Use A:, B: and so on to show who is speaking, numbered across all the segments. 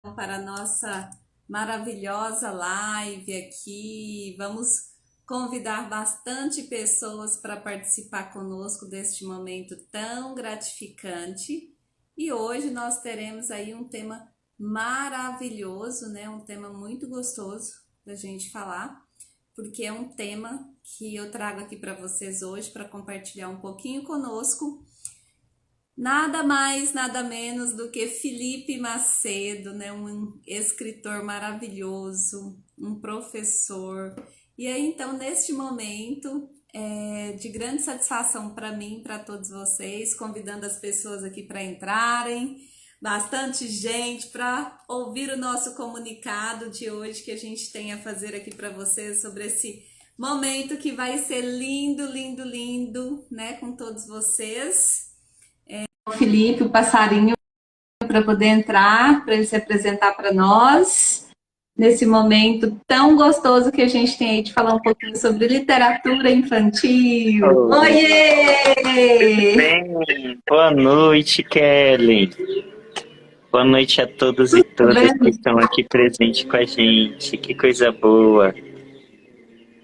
A: Para a nossa maravilhosa live aqui. Vamos convidar bastante pessoas para participar conosco deste momento tão gratificante. E hoje nós teremos aí um tema maravilhoso, né? Um tema muito gostoso da gente falar, porque é um tema que eu trago aqui para vocês hoje para compartilhar um pouquinho conosco. Nada mais, nada menos do que Felipe Macedo, né? Um escritor maravilhoso, um professor. E aí, então, neste momento, é de grande satisfação para mim, para todos vocês, convidando as pessoas aqui para entrarem, bastante gente para ouvir o nosso comunicado de hoje que a gente tem a fazer aqui para vocês sobre esse momento que vai ser lindo, lindo, lindo, né? Com todos vocês. O Felipe, o passarinho, para poder entrar, para ele se apresentar para nós, nesse momento tão gostoso que a gente tem aí de falar um pouquinho sobre literatura infantil.
B: Oi, tudo
A: Oiê!
B: bem? Boa noite, Kelly. Boa noite a todos e
A: Tudo
B: todas que
A: bem?
B: estão aqui presentes com a gente. Que coisa boa.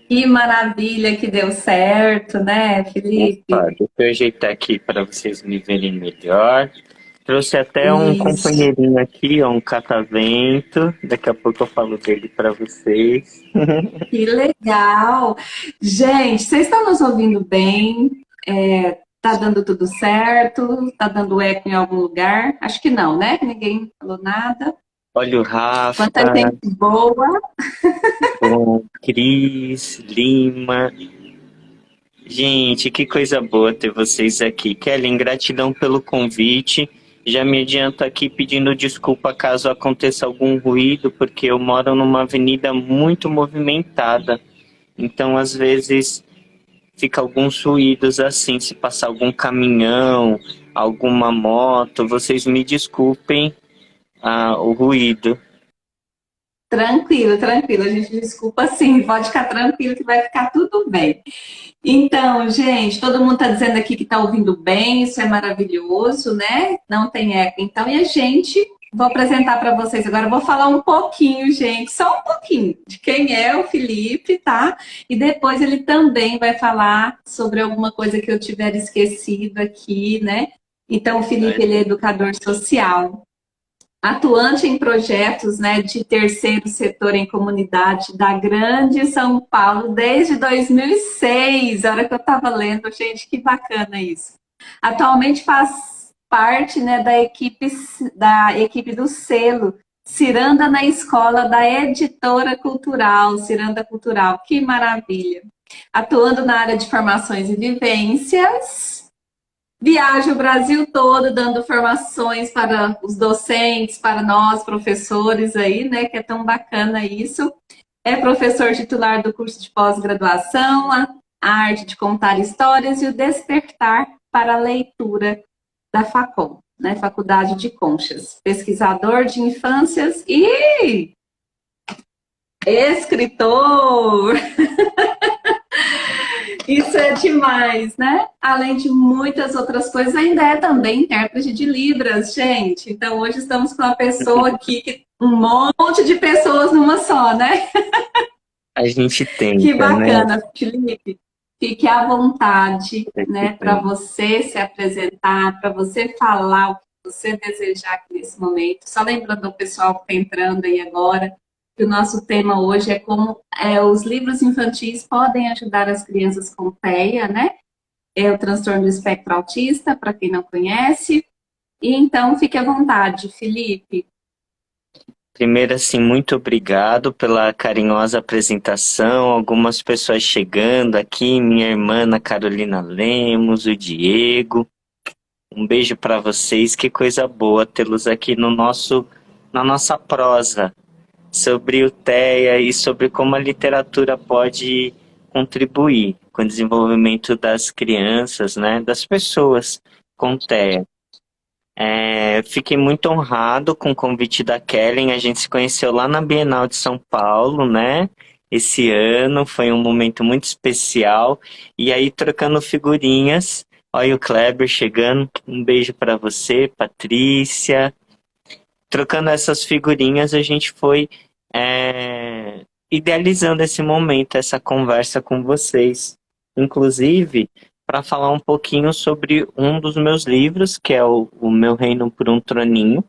A: Que maravilha que deu certo, né,
B: Opa,
A: Felipe?
B: deixa eu ajeitar aqui para vocês me verem melhor. Trouxe até um
A: Isso,
B: companheirinho aqui, ó, um catavento. Daqui a pouco eu falo dele para vocês.
A: que legal! Gente, vocês estão nos ouvindo bem? Tá dando tudo certo? Tá dando eco em algum lugar? Acho que não, né? Ninguém falou nada.
B: Olha o Rafa,
A: Quanta gente boa.
B: o Cris, Lima. Gente, que coisa boa ter vocês aqui. Kelly, gratidão pelo convite. Já me adianto aqui pedindo desculpa caso aconteça algum ruído, porque eu moro numa avenida muito movimentada. Então, às vezes, fica alguns ruídos assim, se passar algum caminhão, alguma moto, vocês me desculpem o ruído.
A: Tranquilo, tranquilo. A gente desculpa sim. Pode ficar tranquilo que vai ficar tudo bem. Então, gente, todo mundo está dizendo aqui que está ouvindo bem, isso é maravilhoso, né? Não tem eco. Então, e a gente, vou apresentar para vocês agora, eu vou falar um pouquinho, gente, só um pouquinho, de quem é o Felipe, tá? E depois ele também vai falar sobre alguma coisa que eu tiver esquecido aqui, né? Então, o Felipe, ele é educador social, atuante em projetos, né, de terceiro setor em comunidade da Grande São Paulo desde 2006, a hora que eu estava lendo, gente, que bacana isso. Atualmente faz parte, né, da equipe do selo Ciranda na Escola da Editora Cultural, Ciranda Cultural, que maravilha. Atuando na área de formações e vivências, viaja o Brasil todo dando formações para os docentes, para nós, professores aí, né? Que é tão bacana isso. É professor titular do curso de pós-graduação, a arte de contar histórias e o despertar para a leitura da FACOM, né? Faculdade de Conchas. Pesquisador de infâncias e escritor. Isso é demais, né? Além de muitas outras coisas, ainda é também intérprete de Libras, gente. Então, hoje estamos com uma pessoa aqui, um monte de pessoas numa só, né?
B: A gente
A: Que
B: tenta, né?
A: bacana, Felipe. Fique à vontade, né, para você se apresentar, para você falar o que você desejar aqui nesse momento. Só lembrando ao pessoal que está entrando aí agora, que o nosso tema hoje é como os livros infantis podem ajudar as crianças com TEA, né? É o transtorno do espectro autista, para quem não conhece. E então, fique à vontade, Felipe.
B: Primeiro, assim, muito obrigado pela carinhosa apresentação. Algumas pessoas chegando aqui, minha irmã Ana Carolina Lemos, o Diego. Um beijo para vocês. Que coisa boa tê-los aqui na nossa prosa sobre o TEA e sobre como a literatura pode contribuir com o desenvolvimento das crianças, né, das pessoas com TEA. Fiquei muito honrado com o convite da Kellen. A gente se conheceu lá na Bienal de São Paulo, né? Esse ano foi um momento muito especial. E aí, trocando figurinhas, olha o Kleber chegando. Um beijo para você, Patrícia, trocando essas figurinhas, a gente foi idealizando esse momento, essa conversa com vocês. Inclusive, para falar um pouquinho sobre um dos meus livros, que é o Meu Reino por um Troninho,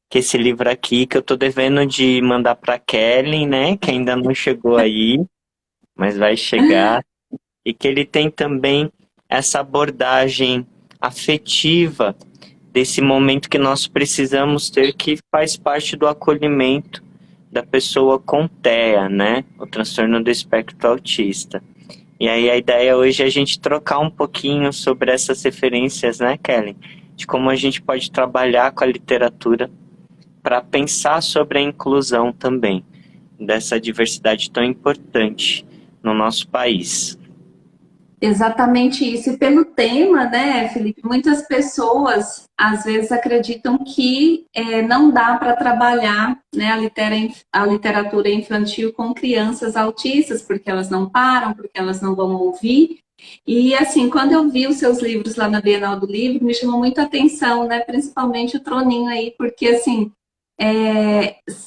B: que é esse livro aqui, que eu tô devendo de mandar para Kelly, né, que ainda não chegou aí, mas vai chegar, e que ele tem também essa abordagem afetiva desse momento que nós precisamos ter, que faz parte do acolhimento da pessoa com TEA, né? O transtorno do espectro autista. E aí a ideia hoje é a gente trocar um pouquinho sobre essas referências, né, Kelly? De como a gente pode trabalhar com a literatura para pensar sobre a inclusão também, dessa diversidade tão importante no nosso país.
A: Exatamente isso. E pelo tema, né, Felipe, muitas pessoas às vezes acreditam que não dá para trabalhar, né, a literatura infantil com crianças autistas, porque elas não param, porque elas não vão ouvir. E assim, quando eu vi os seus livros lá na Bienal do Livro, me chamou muito a atenção, né, principalmente o Troninho aí, porque assim,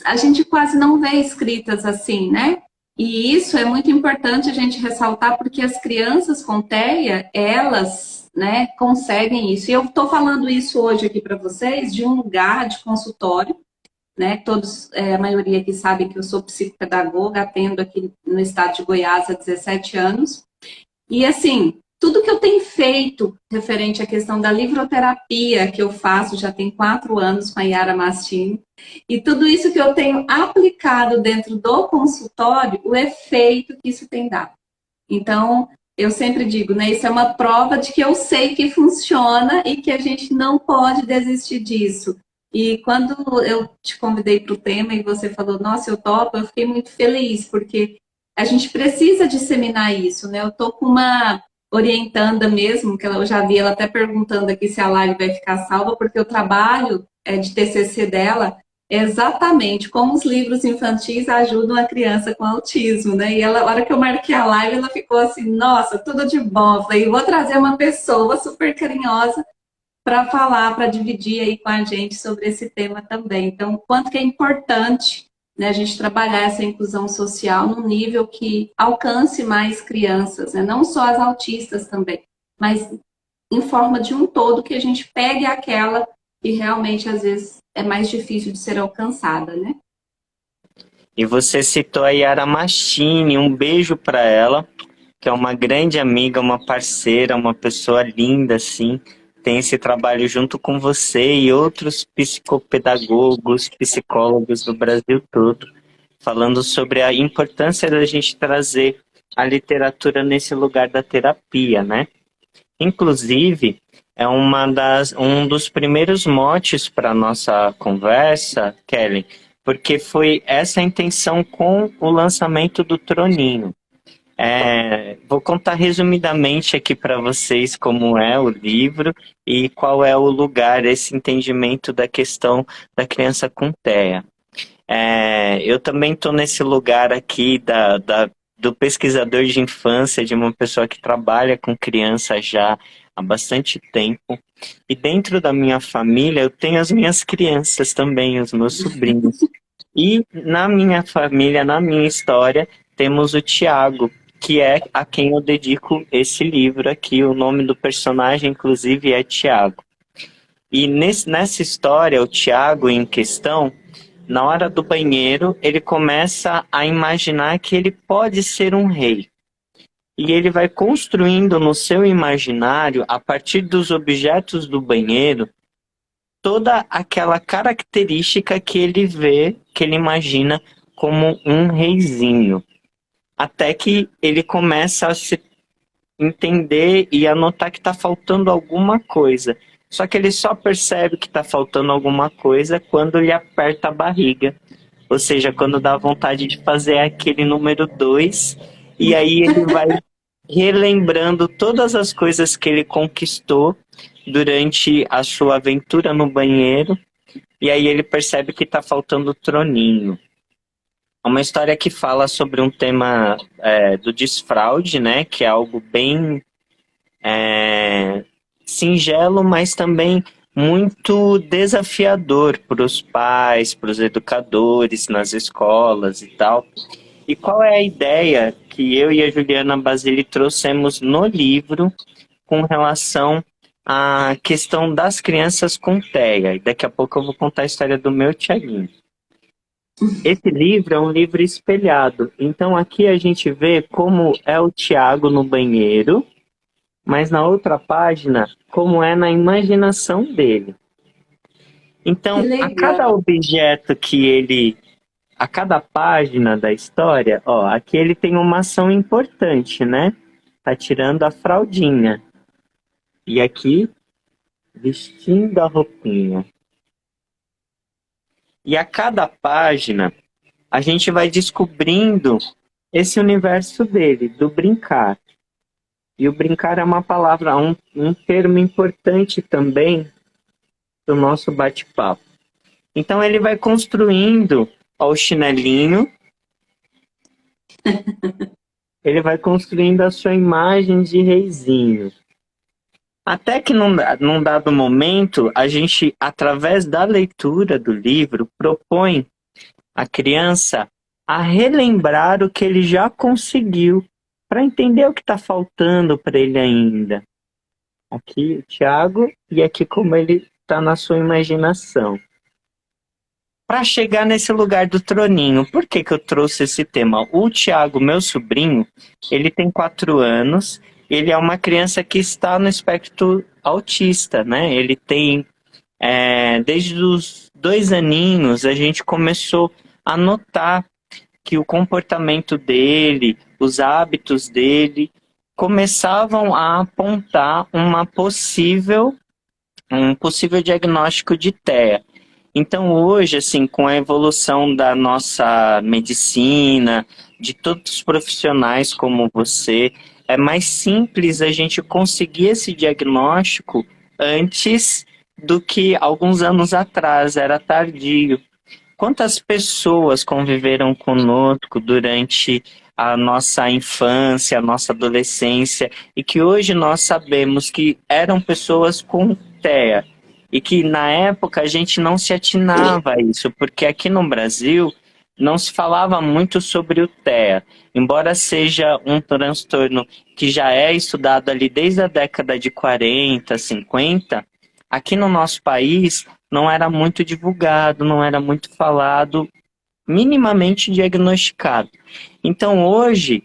A: a gente quase não vê escritas assim, né? E isso é muito importante a gente ressaltar, porque as crianças com TEA, elas, né, conseguem isso. E eu estou falando isso hoje aqui para vocês de um lugar de consultório, né? Todos, a maioria aqui sabe que eu sou psicopedagoga, atendo aqui no estado de Goiás há 17 anos. E assim, tudo que eu tenho feito referente à questão da livroterapia que eu faço já tem 4 anos com a Yara Mastini, e tudo isso que eu tenho aplicado dentro do consultório, o efeito que isso tem dado. Então, eu sempre digo, né, isso é uma prova de que eu sei que funciona e que a gente não pode desistir disso. E quando eu te convidei para o tema e você falou, nossa, eu topo, eu fiquei muito feliz, porque a gente precisa disseminar isso, né? Eu tô com uma orientanda mesmo, que eu já vi ela até perguntando aqui se a live vai ficar salva, porque o trabalho de TCC dela é exatamente como os livros infantis ajudam a criança com autismo, né? E ela, na hora que eu marquei a live, ela ficou assim, nossa, tudo de bom. Eu falei, vou trazer uma pessoa super carinhosa para falar, para dividir aí com a gente sobre esse tema também. Então, o quanto que é importante, né, a gente trabalhar essa inclusão social num nível que alcance mais crianças, né? Não só as autistas também, mas em forma de um todo, que a gente pegue aquela que realmente às vezes é mais difícil de ser alcançada, né?
B: E você citou a Yara Machini, um beijo para ela, que é uma grande amiga, uma parceira, uma pessoa linda, assim. Tem esse trabalho junto com você e outros psicopedagogos, psicólogos do Brasil todo, falando sobre a importância da gente trazer a literatura nesse lugar da terapia, né? Inclusive, é um dos primeiros motes para a nossa conversa, Kelly, porque foi essa a intenção com o lançamento do Troninho. Vou contar resumidamente aqui para vocês como é o livro e qual é o lugar, esse entendimento da questão da criança com TEA. Eu também estou nesse lugar aqui do pesquisador de infância, de uma pessoa que trabalha com criança já há bastante tempo. E dentro da minha família eu tenho as minhas crianças também, os meus sobrinhos. E na minha família, na minha história, temos o Tiago, que é a quem eu dedico esse livro aqui. O nome do personagem, inclusive, é Tiago. E nessa história, o Tiago em questão, na hora do banheiro, ele começa a imaginar que ele pode ser um rei. E ele vai construindo no seu imaginário, a partir dos objetos do banheiro, toda aquela característica que ele vê, que ele imagina como um reizinho. Até que ele começa a se entender e a notar que está faltando alguma coisa. Só que ele só percebe que está faltando alguma coisa quando ele aperta a barriga. Ou seja, quando dá vontade de fazer aquele número 2, e aí ele vai relembrando todas as coisas que ele conquistou durante a sua aventura no banheiro, e aí ele percebe que está faltando o troninho. É uma história que fala sobre um tema do desfraude, né, que é algo bem singelo, mas também muito desafiador para os pais, para os educadores nas escolas e tal. E qual é a ideia que eu e a Juliana Basile trouxemos no livro com relação à questão das crianças com TEA? E daqui a pouco eu vou contar a história do meu Tiaguinho. Esse livro é um livro espelhado. Então aqui a gente vê como é o Tiago no banheiro, mas na outra página, como é na imaginação dele.
A: Que
B: Então, a cada
A: legal.
B: objeto a cada página da história, ó, aqui ele tem uma ação importante, né? Tá tirando a fraldinha. E aqui, vestindo a roupinha. E a cada página, a gente vai descobrindo esse universo dele, do brincar. E o brincar é uma palavra, um termo importante também do nosso bate-papo. Então ele vai construindo ó, o chinelinho, ele vai construindo a sua imagem de reizinho. Até que num dado momento, a gente, através da leitura do livro, propõe a criança a relembrar o que ele já conseguiu, para entender o que está faltando para ele ainda. Aqui o Tiago, e aqui como ele está na sua imaginação. Para chegar nesse lugar do troninho, por que eu trouxe esse tema? O Tiago, meu sobrinho, ele tem 4 anos, ele é uma criança que está no espectro autista, né? Ele tem, desde os 2 aninhos, a gente começou a notar que o comportamento dele, os hábitos dele, começavam a apontar um possível diagnóstico de TEA. Então hoje, assim, com a evolução da nossa medicina, de todos os profissionais como você, é mais simples a gente conseguir esse diagnóstico antes do que alguns anos atrás, era tardio. Quantas pessoas conviveram conosco durante a nossa infância, a nossa adolescência, e que hoje nós sabemos que eram pessoas com TEA, e que na época a gente não se atinava a isso, porque aqui no Brasil não se falava muito sobre o TEA, embora seja um transtorno que já é estudado ali desde a década de 40, 50, aqui no nosso país não era muito divulgado, não era muito falado, minimamente diagnosticado. Então hoje,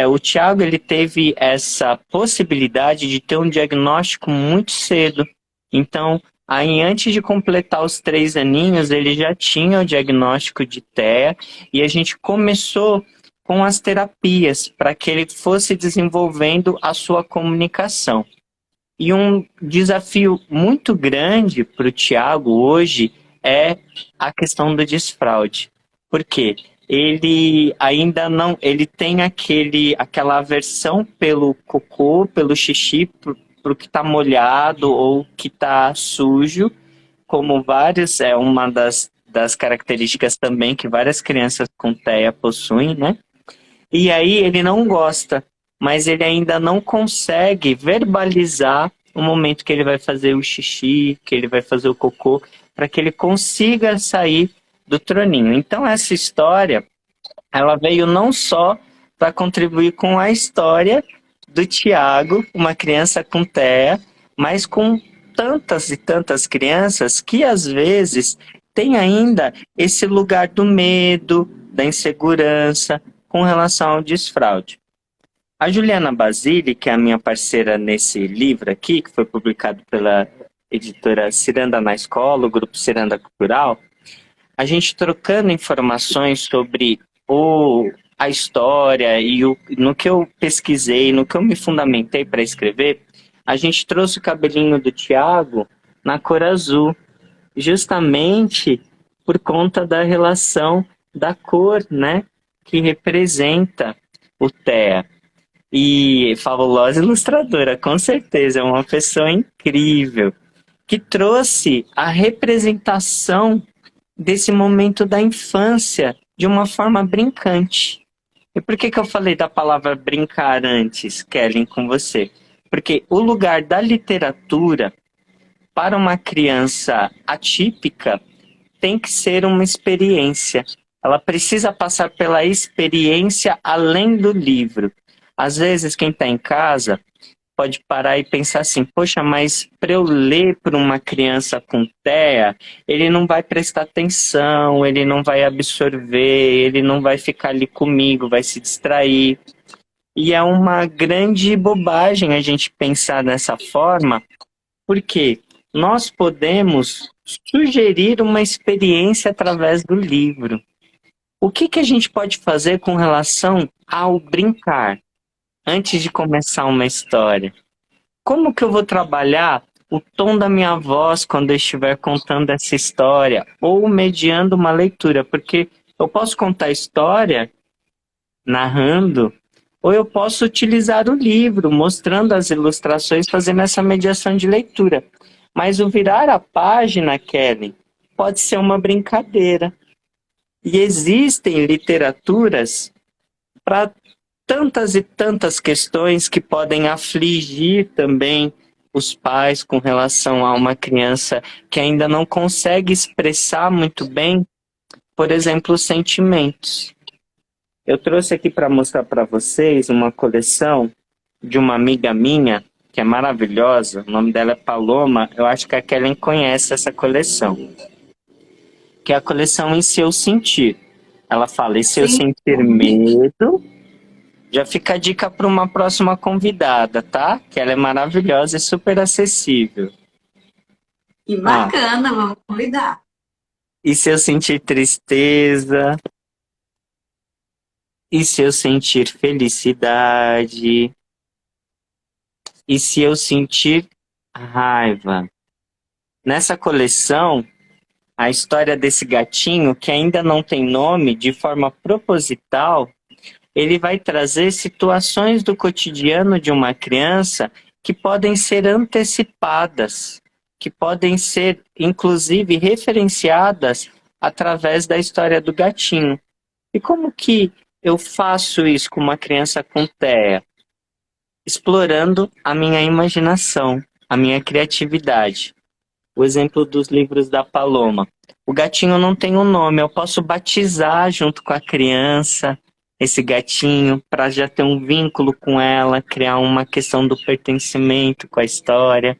B: o Tiago ele teve essa possibilidade de ter um diagnóstico muito cedo. Então, aí antes de completar os 3 aninhos, ele já tinha o diagnóstico de TEA e a gente começou com as terapias para que ele fosse desenvolvendo a sua comunicação. E um desafio muito grande para o Tiago hoje é a questão do desfraude. Por quê? Ele ainda não, ele tem aquela aversão pelo cocô, pelo xixi, pro que está molhado ou que está sujo, como vários, é uma das características também que várias crianças com TEA possuem, né? E aí ele não gosta, mas ele ainda não consegue verbalizar o momento que ele vai fazer o xixi, que ele vai fazer o cocô, para que ele consiga sair do troninho. Então essa história, ela veio não só para contribuir com a história do Tiago, uma criança com TEA, mas com tantas e tantas crianças que às vezes têm ainda esse lugar do medo, da insegurança, com relação ao desfraude. A Juliana Basile, que é a minha parceira nesse livro aqui, que foi publicado pela editora Ciranda na Escola, o grupo Ciranda Cultural, a gente trocando informações sobre a história e no que eu pesquisei, no que eu me fundamentei para escrever, a gente trouxe o cabelinho do Tiago na cor azul, justamente por conta da relação da cor, né? Que representa o TEA. E fabulosa ilustradora, com certeza, é uma pessoa incrível, que trouxe a representação desse momento da infância de uma forma brincante. E por que eu falei da palavra brincar antes, Kellen, com você? Porque o lugar da literatura para uma criança atípica, tem que ser uma experiência. Ela precisa passar pela experiência além do livro. Às vezes, quem está em casa pode parar e pensar assim, poxa, mas para eu ler para uma criança com TEA, ele não vai prestar atenção, ele não vai absorver, ele não vai ficar ali comigo, vai se distrair. E é uma grande bobagem a gente pensar dessa forma, porque nós podemos sugerir uma experiência através do livro. O que que a gente pode fazer com relação ao brincar antes de começar uma história? Como que eu vou trabalhar o tom da minha voz quando eu estiver contando essa história ou mediando uma leitura? Porque eu posso contar a história narrando, ou eu posso utilizar o livro, mostrando as ilustrações, fazendo essa mediação de leitura. Mas o virar a página, Kelly, pode ser uma brincadeira. E existem literaturas para tantas e tantas questões que podem afligir também os pais com relação a uma criança que ainda não consegue expressar muito bem, por exemplo, os sentimentos. Eu trouxe aqui para mostrar para vocês uma coleção de uma amiga minha, que é maravilhosa, o nome dela é Paloma, eu acho que a Kellen conhece essa coleção, que é a coleção Em Seu Sentir. Ela fala, e se eu sentir medo, já fica a dica para uma próxima convidada, tá? Que ela é maravilhosa e super acessível.
A: Que bacana, vamos convidar.
B: E se eu sentir tristeza? E se eu sentir felicidade? E se eu sentir raiva? Nessa coleção, a história desse gatinho, que ainda não tem nome, de forma proposital, ele vai trazer situações do cotidiano de uma criança que podem ser antecipadas, que podem ser, inclusive, referenciadas através da história do gatinho. E como que eu faço isso com uma criança com TEA? Explorando a minha imaginação, a minha criatividade. O exemplo dos livros da Paloma. O gatinho não tem um nome, eu posso batizar junto com a criança esse gatinho para já ter um vínculo com ela, criar uma questão do pertencimento com a história.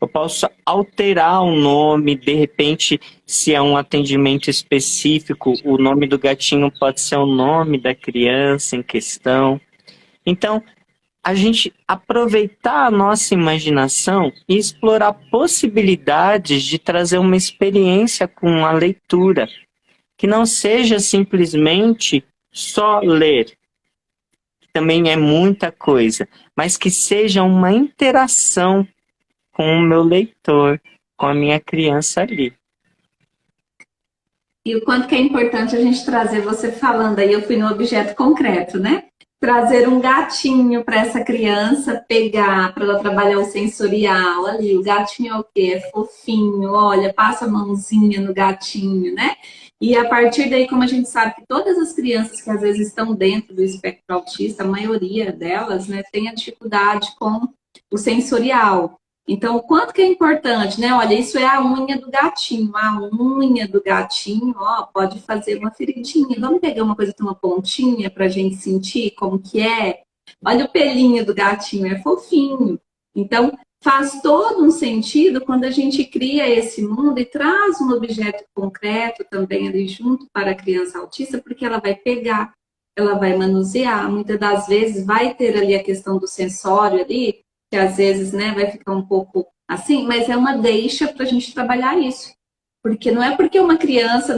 B: Eu posso alterar o nome, de repente, se é um atendimento específico, o nome do gatinho pode ser o nome da criança em questão. Então, a gente aproveitar a nossa imaginação e explorar possibilidades de trazer uma experiência com a leitura, que não seja simplesmente só ler, que também é muita coisa, mas que seja uma interação com o meu leitor, com a minha criança ali.
A: E o quanto que é importante a gente trazer, você falando aí, eu fui no objeto concreto, né? Trazer um gatinho para essa criança pegar, para ela trabalhar o sensorial ali. O gatinho é o quê? É fofinho, olha, passa a mãozinha no gatinho, né? E a partir daí, como a gente sabe que todas as crianças que às vezes estão dentro do espectro autista, a maioria delas, né, tem a dificuldade com o sensorial. Então, o quanto que é importante, né? Olha, isso é a unha do gatinho. A unha do gatinho, ó, pode fazer uma feridinha. Vamos pegar uma coisa que tem uma pontinha para a gente sentir como que é? Olha o pelinho do gatinho, é fofinho. Então, faz todo um sentido quando a gente cria esse mundo e traz um objeto concreto também ali junto para a criança autista, porque ela vai pegar, ela vai manusear. Muitas das vezes vai ter ali a questão do sensório ali, que às vezes, né, vai ficar um pouco assim, mas é uma deixa para a gente trabalhar isso. Porque não é porque uma criança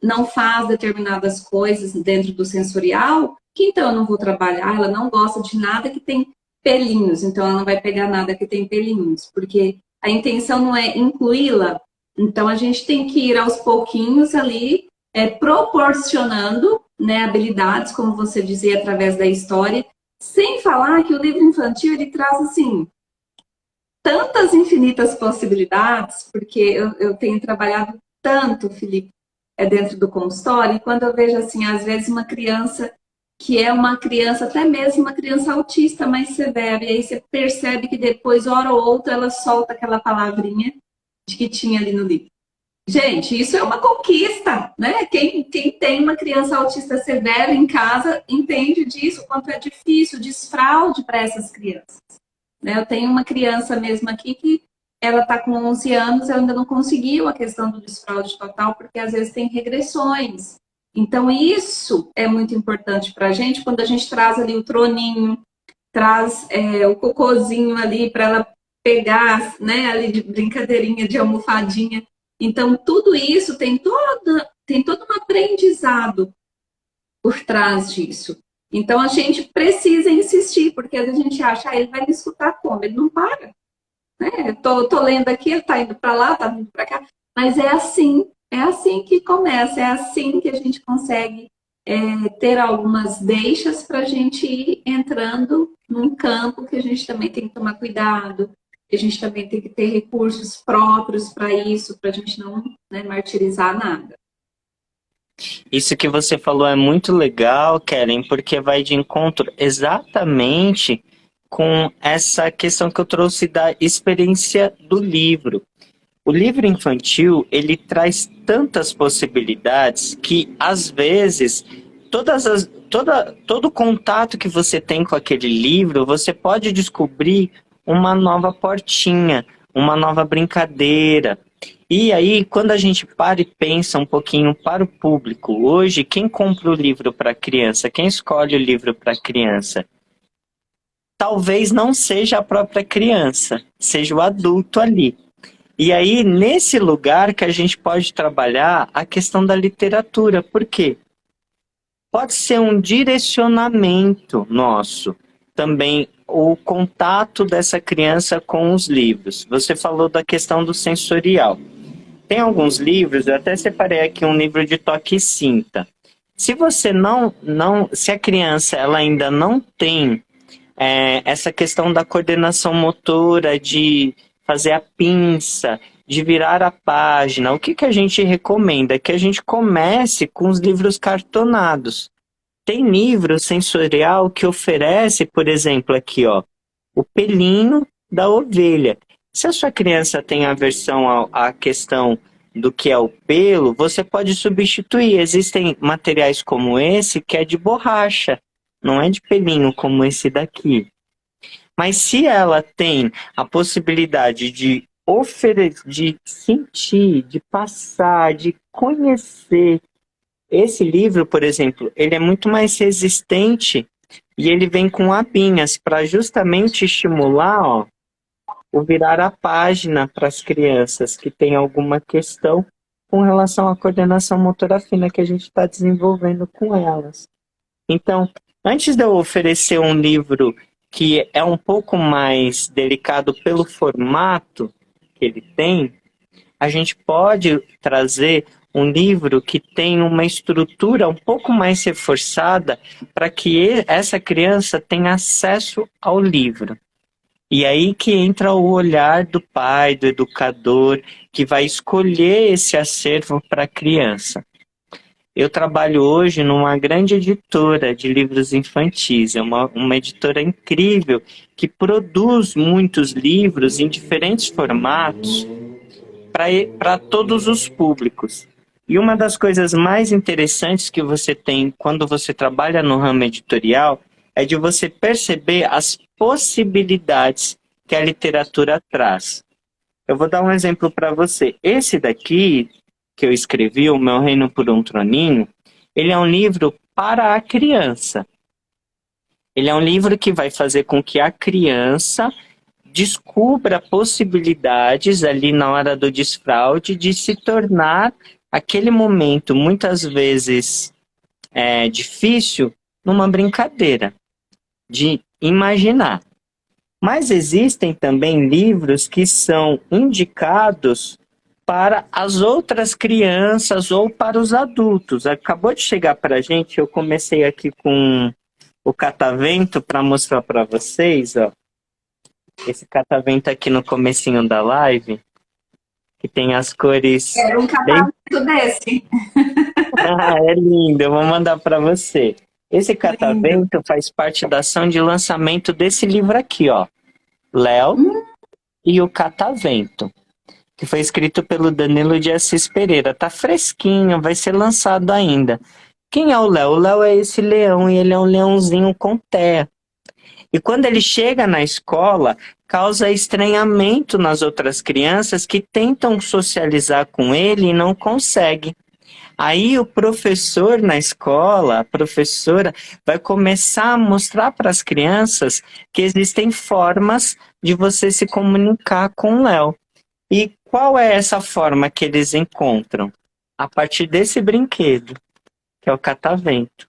A: não faz determinadas coisas dentro do sensorial, que então eu não vou trabalhar, ela não gosta de nada que tem pelinhos, então ela não vai pegar nada que tem pelinhos, porque a intenção não é incluí-la, então a gente tem que ir aos pouquinhos ali, proporcionando, né, habilidades, como você dizia, através da história, sem falar que o livro infantil, ele traz, assim, tantas infinitas possibilidades, porque eu tenho trabalhado tanto, Felipe, dentro do consultório, e quando eu vejo, assim, às vezes uma criança que é uma criança, até mesmo uma criança autista mais severa, e aí você percebe que depois, hora ou outra, ela solta aquela palavrinha que tinha ali no livro. Gente, isso é uma conquista, né? Quem tem uma criança autista severa em casa entende disso, quanto é difícil, desfraude para essas crianças. Né? Eu tenho uma criança mesmo aqui que ela está com 11 anos, ela ainda não conseguiu a questão do desfraude total, porque às vezes tem regressões. Então, isso é muito importante para a gente, quando a gente traz ali o troninho, traz o cocôzinho ali para ela pegar, né, ali de brincadeirinha, de almofadinha. Então, tudo isso tem todo um aprendizado por trás disso. Então, a gente precisa insistir, porque às vezes a gente acha, ele vai me escutar como? Ele não para. Né? Tô lendo aqui, ele está indo para lá, está vindo para cá. Mas é assim que começa, é assim que a gente consegue ter algumas deixas para a gente ir entrando num campo que a gente também tem que tomar cuidado, que a gente também tem que ter recursos próprios para isso, para a gente não, né, martirizar nada.
B: Isso que você falou é muito legal, Keren, porque vai de encontro exatamente com essa questão que eu trouxe da experiência do livro. O livro infantil, ele traz tantas possibilidades que, às vezes, todo contato que você tem com aquele livro, você pode descobrir uma nova portinha, uma nova brincadeira. E aí, quando a gente para e pensa um pouquinho para o público, hoje, quem compra o livro para a criança, quem escolhe o livro para a criança, talvez não seja a própria criança, seja o adulto ali. E aí, nesse lugar que a gente pode trabalhar a questão da literatura. Por quê? Pode ser um direcionamento nosso. Também o contato dessa criança com os livros. Você falou da questão do sensorial. Tem alguns livros, eu até separei aqui um livro de toque e cinta. Se você se a criança ela ainda não tem essa questão da coordenação motora, de fazer a pinça, de virar a página, o que a gente recomenda? Que a gente comece com os livros cartonados. Tem livro sensorial que oferece, por exemplo, aqui, ó, o pelinho da ovelha. Se a sua criança tem aversão à questão do que é o pelo, você pode substituir. Existem materiais como esse que é de borracha, não é de pelinho como esse daqui. Mas se ela tem a possibilidade de de sentir, de passar, de conhecer, esse livro, por exemplo, ele é muito mais resistente e ele vem com abinhas para justamente estimular, ó, o virar a página para as crianças que têm alguma questão com relação à coordenação motora fina que a gente está desenvolvendo com elas. Então, antes de eu oferecer um livro que é um pouco mais delicado pelo formato que ele tem, a gente pode trazer um livro que tem uma estrutura um pouco mais reforçada para que essa criança tenha acesso ao livro. E aí que entra o olhar do pai, do educador, que vai escolher esse acervo para a criança. Eu trabalho hoje numa grande editora de livros infantis, é uma editora incrível que produz muitos livros em diferentes formatos para todos os públicos. E uma das coisas mais interessantes que você tem quando você trabalha no ramo editorial é de você perceber as possibilidades que a literatura traz. Eu vou dar um exemplo para você. Esse daqui, que eu escrevi, O Meu Reino por um Troninho, ele é um livro para a criança. Ele é um livro que vai fazer com que a criança descubra possibilidades ali na hora do desfraude de se tornar aquele momento, muitas vezes difícil, numa brincadeira, de imaginar. Mas existem também livros que são indicados para as outras crianças ou para os adultos. Acabou de chegar para a gente, eu comecei aqui com o catavento para mostrar para vocês, ó. Esse catavento aqui no comecinho da live, que tem as cores...
A: Era um catavento desse.
B: Ah, é lindo, eu vou mandar para você. Esse catavento faz parte da ação de lançamento desse livro aqui, ó. Léo e o Catavento. que foi escrito pelo Danilo de Assis Pereira. Tá fresquinho, vai ser lançado ainda. Quem é o Léo? O Léo é esse leão, e ele é um leãozinho com teia. E quando ele chega na escola, causa estranhamento nas outras crianças que tentam socializar com ele e não conseguem. Aí o professor na escola, a professora, vai começar a mostrar para as crianças que existem formas de você se comunicar com o Léo. E qual é essa forma que eles encontram? A partir desse brinquedo, que é o catavento.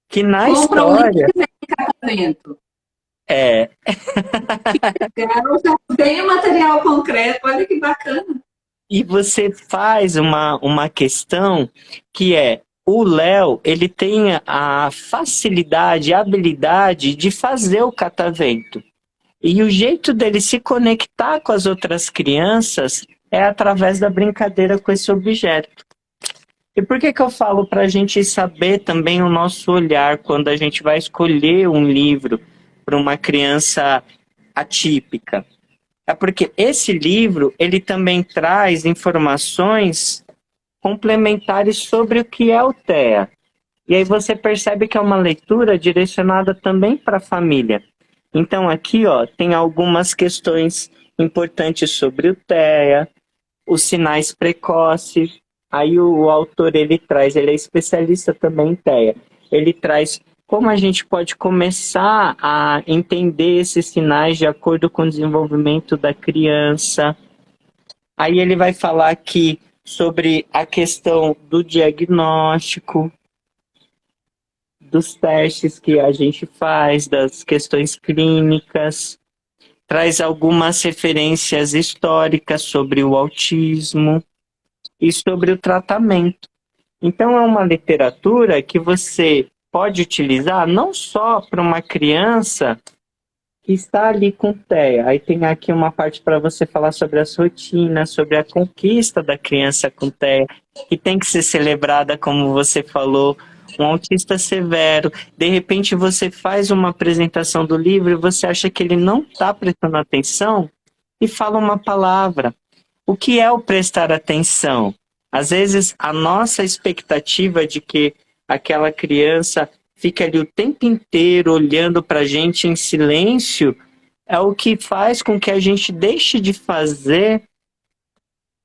B: Que na
A: Compra o livro
B: história
A: que vem em catavento.
B: é.
A: Legal, já tem o material concreto, olha que bacana.
B: E você faz uma questão que é o Léo, ele tem a facilidade, a habilidade de fazer o catavento. E o jeito dele se conectar com as outras crianças é através da brincadeira com esse objeto. E por que que eu falo para a gente saber também o nosso olhar quando a gente vai escolher um livro para uma criança atípica? É porque esse livro, ele também traz informações complementares sobre o que é o TEA. E aí você percebe que é uma leitura direcionada também para a família. Então aqui, ó, tem algumas questões importantes sobre o TEA, os sinais precoces. Aí o autor, ele traz, ele é especialista também em TEA. Ele traz como a gente pode começar a entender esses sinais de acordo com o desenvolvimento da criança. Aí ele vai falar aqui sobre a questão do diagnóstico, dos testes que a gente faz, das questões clínicas, traz algumas referências históricas sobre o autismo e sobre o tratamento. Então é uma literatura que você pode utilizar não só para uma criança que está ali com TEA. Aí tem aqui uma parte para você falar sobre as rotinas, sobre a conquista da criança com TEA, que tem que ser celebrada, como você falou, um autista severo. De repente você faz uma apresentação do livro e você acha que ele não está prestando atenção e fala uma palavra. O que é o prestar atenção? Às vezes, a nossa expectativa de que aquela criança fique ali o tempo inteiro olhando para a gente em silêncio é o que faz com que a gente deixe de fazer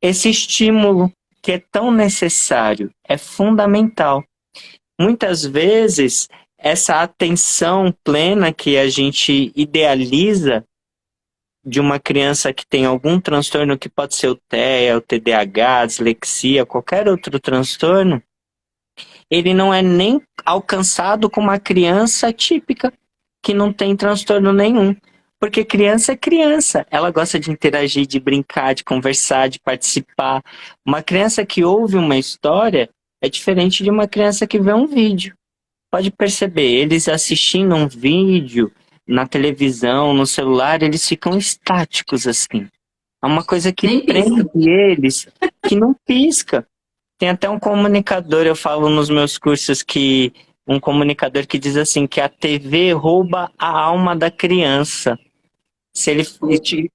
B: esse estímulo que é tão necessário, é fundamental. Muitas vezes, essa atenção plena que a gente idealiza de uma criança que tem algum transtorno, que pode ser o TEA, o TDAH, a dislexia, qualquer outro transtorno, ele não é nem alcançado com uma criança típica, que não tem transtorno nenhum. Porque criança é criança, ela gosta de interagir, de brincar, de conversar, de participar. Uma criança que ouve uma história é diferente de uma criança que vê um vídeo. Pode perceber, eles assistindo um vídeo na televisão, no celular, eles ficam estáticos assim. É uma coisa que
A: Nem
B: prende
A: pisca.
B: eles, que não pisca. Tem até um comunicador, eu falo nos meus cursos que um comunicador que diz assim que a TV rouba a alma da criança. Se ele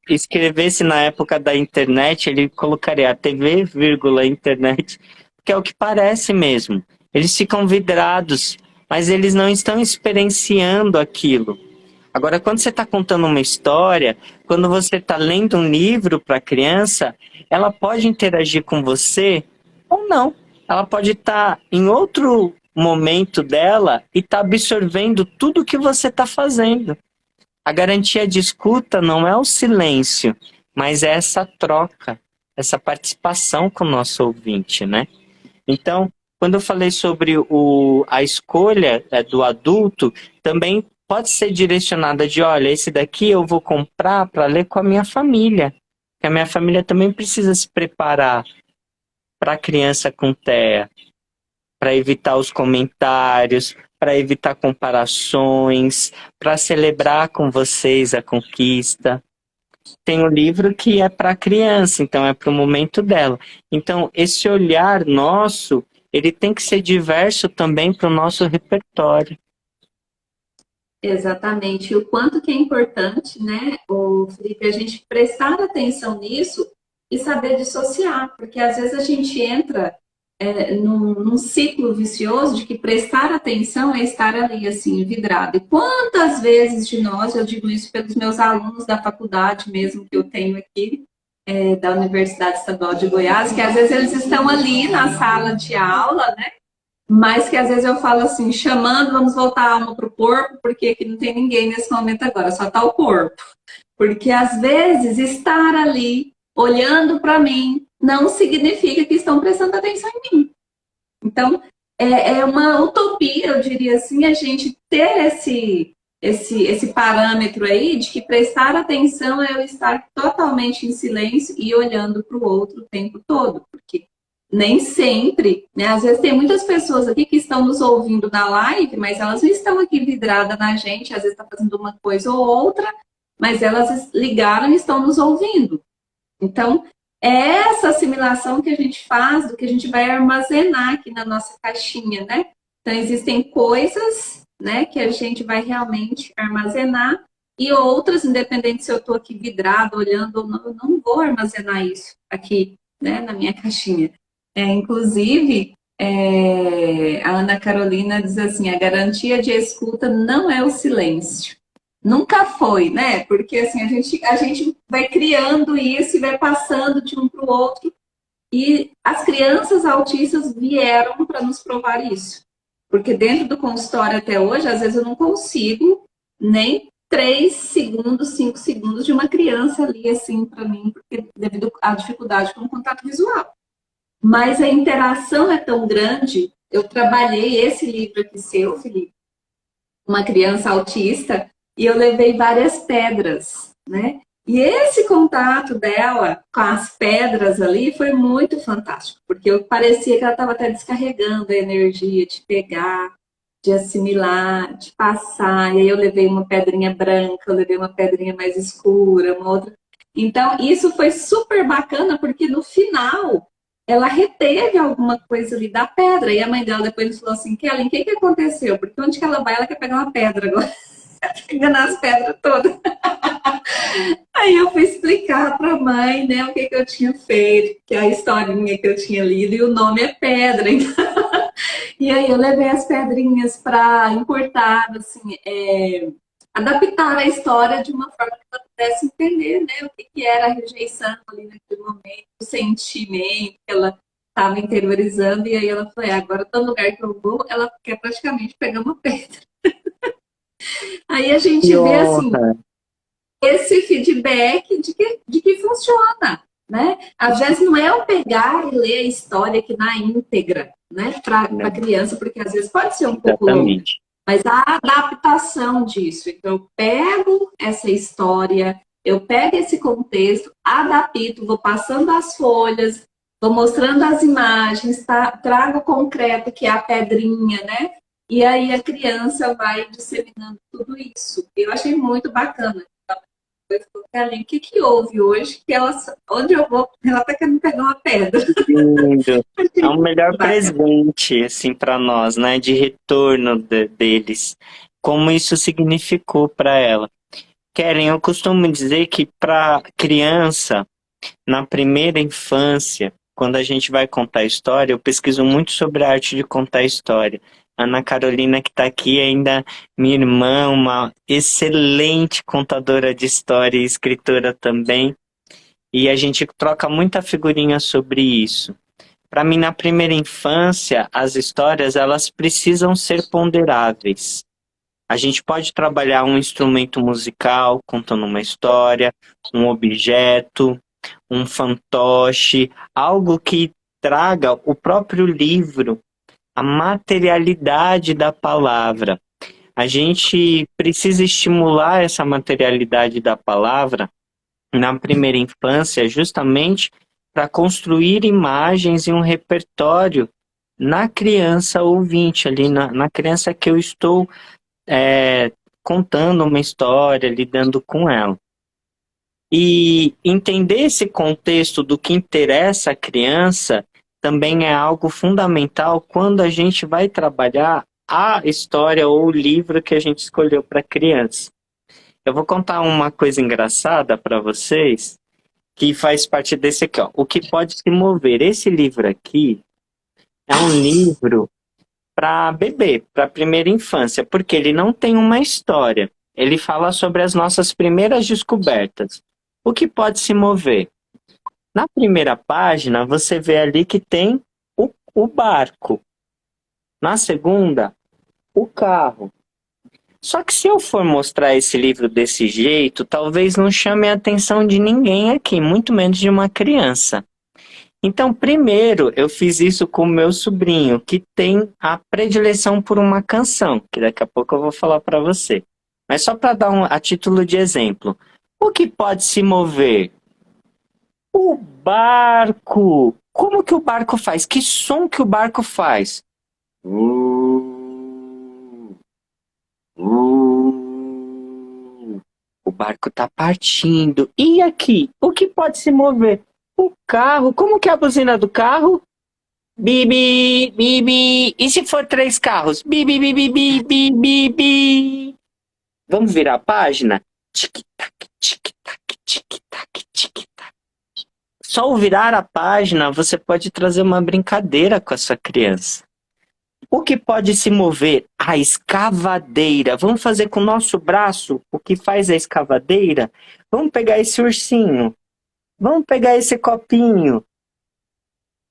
B: escrevesse na época da internet, ele colocaria a TV, vírgula, internet, que é o que parece mesmo. Eles ficam vidrados, mas eles não estão experienciando aquilo. Agora, quando você está contando uma história, quando você está lendo um livro para a criança, ela pode interagir com você ou não. Ela pode estar em outro momento dela e estar absorvendo tudo que você está fazendo. A garantia de escuta não é o silêncio, mas é essa troca, essa participação com o nosso ouvinte, né? Então, quando eu falei sobre a escolha do adulto, também pode ser direcionada de, olha, esse daqui eu vou comprar para ler com a minha família. Porque a minha família também precisa se preparar para a criança com TEA, para evitar os comentários, para evitar comparações, para celebrar com vocês a conquista. Tem um livro que é para a criança, então é para o momento dela. Então, esse olhar nosso, ele tem que ser diverso também para o nosso repertório.
A: Exatamente. E o quanto que é importante, né, o Felipe, a gente prestar atenção nisso e saber dissociar, porque às vezes a gente entra num ciclo vicioso de que prestar atenção é estar ali, assim, vidrado. E quantas vezes de nós, eu digo isso pelos meus alunos da faculdade mesmo que eu tenho aqui, da Universidade Estadual de Goiás, que às vezes eles estão ali na sala de aula, né? Mas que às vezes eu falo assim, chamando, vamos voltar a alma para o corpo, porque aqui não tem ninguém nesse momento agora, só está o corpo. Porque às vezes estar ali, olhando para mim, não significa que estão prestando atenção em mim. Então, é uma utopia, eu diria assim, a gente ter esse parâmetro aí de que prestar atenção é eu estar totalmente em silêncio e olhando para o outro o tempo todo. Porque nem sempre, né? Às vezes tem muitas pessoas aqui que estão nos ouvindo na live, mas elas não estão aqui vidradas na gente, às vezes está fazendo uma coisa ou outra, mas elas ligaram e estão nos ouvindo. Então, é essa assimilação que a gente faz, do que a gente vai armazenar aqui na nossa caixinha, né? Então, existem coisas, né, que a gente vai realmente armazenar e outras, independente se eu estou aqui vidrado, olhando ou não, eu não vou armazenar isso aqui, né, na minha caixinha. Inclusive, a Ana Carolina diz assim, a garantia de escuta não é o silêncio. Nunca foi, né? Porque assim, a gente vai criando isso e vai passando de um para o outro. E as crianças autistas vieram para nos provar isso. Porque dentro do consultório até hoje, às vezes eu não consigo nem 3 segundos, 5 segundos de uma criança ali, assim, para mim, porque devido à dificuldade com o contato visual. Mas a interação é tão grande. Eu trabalhei esse livro aqui seu, Felipe, uma criança autista, e eu levei várias pedras, né? E esse contato dela com as pedras ali foi muito fantástico, porque parecia que ela estava até descarregando a energia de pegar, de assimilar, de passar. E aí eu levei uma pedrinha branca, eu levei uma pedrinha mais escura, uma outra. Então, isso foi super bacana, porque no final ela reteve alguma coisa ali da pedra. E a mãe dela depois falou assim, Kelly, o que aconteceu? Porque onde que ela vai, ela quer pegar uma pedra agora. Pegando as pedras todas. Aí eu fui explicar para a mãe, né, o que eu tinha feito, que a historinha que eu tinha lido, e o nome é pedra. Então... E aí eu levei as pedrinhas para encurtar, assim, adaptar a história de uma forma que ela pudesse entender, né, o que era a rejeição ali naquele momento, o sentimento que ela estava interiorizando, e aí ela falou, agora todo lugar que eu vou, ela quer praticamente pegar uma pedra. Aí a gente vê, assim, esse feedback de que funciona, né? Às vezes não é eu pegar e ler a história aqui na íntegra, né, para a criança, porque às vezes pode ser um pouco longo, mas a adaptação disso. Então, eu pego essa história, eu pego esse contexto, adapto, vou passando as folhas, vou mostrando as imagens, trago o concreto, que é a pedrinha, né? E aí a criança vai disseminando tudo isso. Eu achei muito bacana. O que houve hoje? Que ela, onde eu vou, ela está querendo pegar uma pedra.
B: Lindo. É o melhor presente, assim, para nós, né? De retorno deles. Como isso significou para ela. Keren, eu costumo dizer que para criança, na primeira infância, quando a gente vai contar história, eu pesquiso muito sobre a arte de contar história. Ana Carolina, que está aqui, ainda minha irmã, uma excelente contadora de história e escritora também. E a gente troca muita figurinha sobre isso. Para mim, na primeira infância, as histórias elas precisam ser ponderáveis. A gente pode trabalhar um instrumento musical contando uma história, um objeto, um fantoche, algo que traga o próprio livro, a materialidade da palavra. A gente precisa estimular essa materialidade da palavra na primeira infância, justamente para construir imagens e um repertório na criança ouvinte, ali na criança que eu estou contando uma história, lidando com ela. E entender esse contexto do que interessa à criança também é algo fundamental quando a gente vai trabalhar a história ou o livro que a gente escolheu para a criança. Eu vou contar uma coisa engraçada para vocês. que faz parte desse aqui, ó. O que pode se mover. Esse livro aqui é um livro para bebê, para primeira infância, porque ele não tem uma história. Ele fala sobre as nossas primeiras descobertas. O que pode se mover? Na primeira página, você vê ali que tem o barco. Na segunda, o carro. Só que se eu for mostrar esse livro desse jeito, talvez não chame a atenção de ninguém aqui, muito menos de uma criança. Então, primeiro, eu fiz isso com o meu sobrinho, que tem a predileção por uma canção, que daqui a pouco eu vou falar para você. Mas só para dar a título de exemplo. O que pode se mover? O barco! Como que o barco faz? Que som que o barco faz? O barco tá partindo. E aqui? O que pode se mover? O carro. Como que é a buzina do carro? Bibi, bibi. E se for 3 carros? Bibi, bibi, bibi, bibi. Vamos virar a página? Tic-tac, tic-tac, tic-tac, tic-tac. Só ao virar a página, você pode trazer uma brincadeira com a sua criança. O que pode se mover? A escavadeira. Vamos fazer com o nosso braço o que faz a escavadeira? Vamos pegar esse ursinho. Vamos pegar esse copinho.